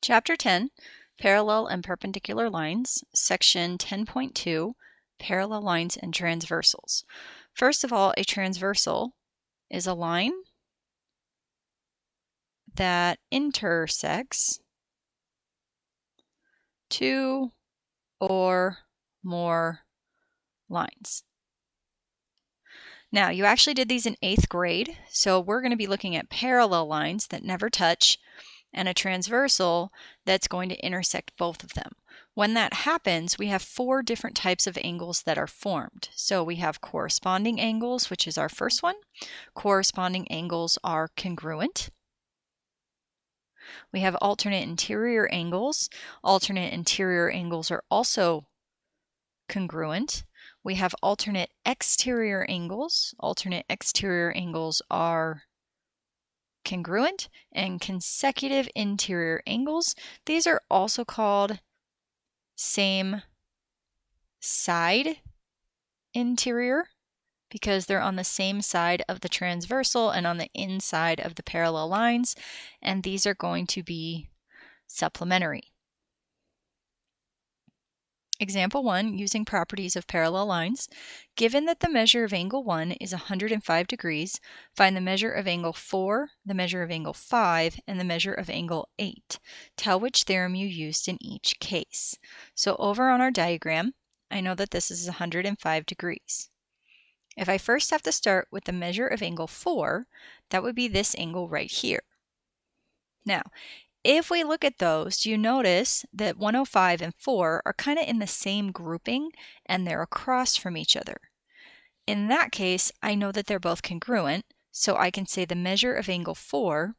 Chapter 10, Parallel and Perpendicular Lines, Section 10.2, Parallel Lines and Transversals. First of all, a transversal is a line that intersects two or more lines. Now, you actually did these in 8th grade, so we're going to be looking at parallel lines that never touch and a transversal that's going to intersect both of them. When that happens, we have 4 different types of angles that are formed. So we have corresponding angles, which is our first one. Corresponding angles are congruent. We have alternate interior angles. Alternate interior angles are also congruent. We have alternate exterior angles. Alternate exterior angles are congruent, and consecutive interior angles. These are also called same side interior because they're on the same side of the transversal and on the inside of the parallel lines, and these are going to be supplementary. Example 1, using properties of parallel lines. Given that the measure of angle 1 is 105 degrees, find the measure of angle 4, the measure of angle 5, and the measure of angle 8. Tell which theorem you used in each case. So over on our diagram, I know that this is 105 degrees. If I first have to start with the measure of angle 4, that would be this angle right here. Now, if we look at those, you notice that 105 and 4 are kind of in the same grouping and they're across from each other. In that case, I know that they're both congruent, so I can say the measure of angle 4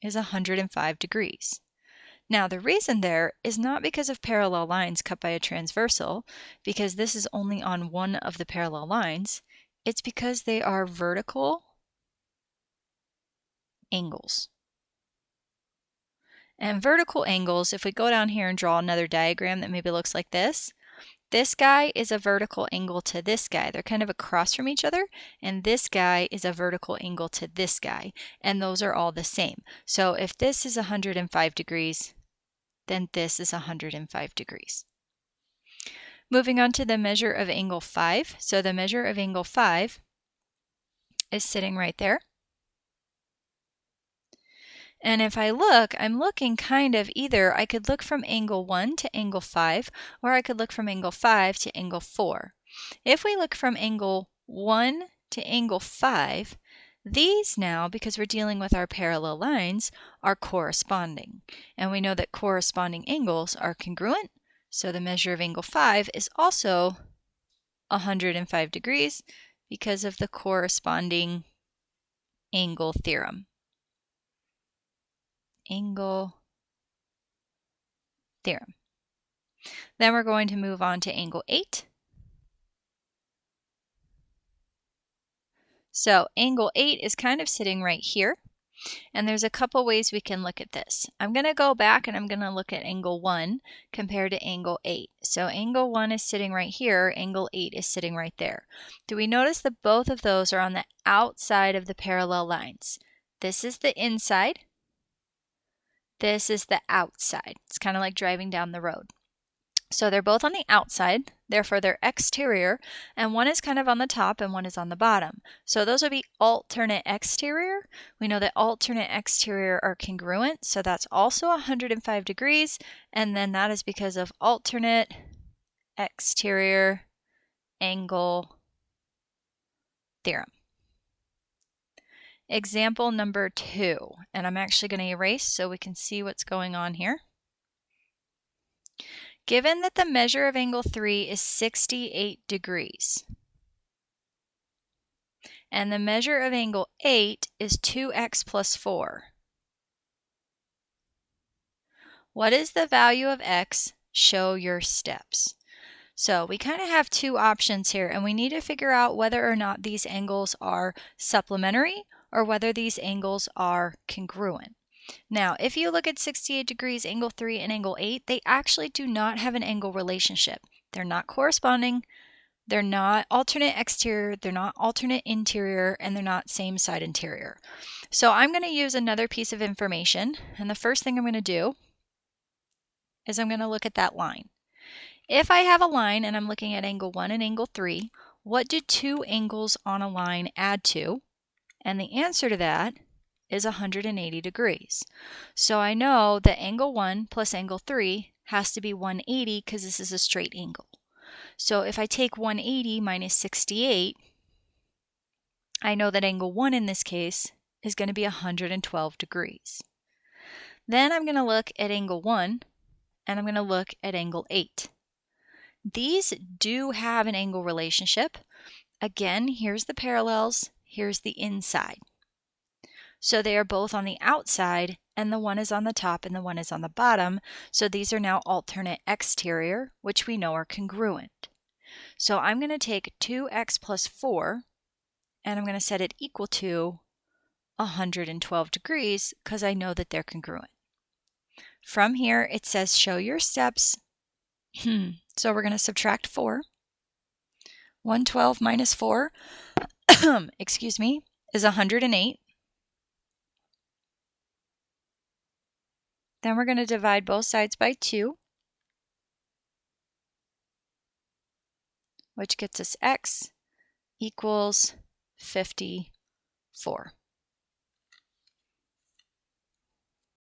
is 105 degrees. Now, the reason there is not because of parallel lines cut by a transversal, because this is only on one of the parallel lines. It's because they are vertical angles. And vertical angles, if we go down here and draw another diagram that maybe looks like this guy is a vertical angle to this guy. They're kind of across from each other, and this guy is a vertical angle to this guy, and those are all the same. So if this is 105 degrees, then this is 105 degrees. Moving on to the measure of angle 5. So the measure of angle 5 is sitting right there. And if I look, I'm looking kind of either I could look from angle 1 to angle 5, or I could look from angle 5 to angle 4. If we look from angle 1 to angle 5, these now, because we're dealing with our parallel lines, are corresponding. And we know that corresponding angles are congruent, so the measure of angle 5 is also 105 degrees because of the corresponding angle theorem. Angle theorem. Then we're going to move on to angle 8. So angle 8 is kind of sitting right here, and there's a couple ways we can look at this. I'm going to go back and I'm going to look at angle 1 compared to angle 8. So angle 1 is sitting right here, angle 8 is sitting right there. Do we notice that both of those are on the outside of the parallel lines? This is the inside. This is the outside. It's kind of like driving down the road. So they're both on the outside, therefore they're exterior, and one is kind of on the top and one is on the bottom. So those would be alternate exterior. We know that alternate exterior are congruent, so that's also 105 degrees, and then that is because of alternate exterior angle theorem. Example number 2, and I'm actually going to erase so we can see what's going on here. Given that the measure of angle 3 is 68 degrees, and the measure of angle 8 is 2x plus 4, what is the value of x? Show your steps. So we kind of have 2 options here, and we need to figure out whether or not these angles are supplementary or whether these angles are congruent. Now, if you look at 68 degrees, angle 3, and angle 8, they actually do not have an angle relationship. They're not corresponding, they're not alternate exterior, they're not alternate interior, and they're not same side interior. So I'm going to use another piece of information, and the first thing I'm going to do is I'm going to look at that line. If I have a line and I'm looking at angle 1 and angle 3, what do two angles on a line add to? And the answer to that is 180 degrees. So I know that angle 1 plus angle 3 has to be 180 because this is a straight angle. So if I take 180 minus 68, I know that angle 1 in this case is going to be 112 degrees. Then I'm going to look at angle 1 and I'm going to look at angle 8. These do have an angle relationship. Again, here's the parallels, here's the inside. So they are both on the outside, and the one is on the top and the one is on the bottom. So these are now alternate exterior, which we know are congruent. So I'm going to take 2x plus 4, and I'm going to set it equal to 112 degrees because I know that they're congruent. From here, it says show your steps. So we're going to subtract 4. 112 minus 4, excuse me, is 108. Then we're going to divide both sides by 2, which gets us x equals 54.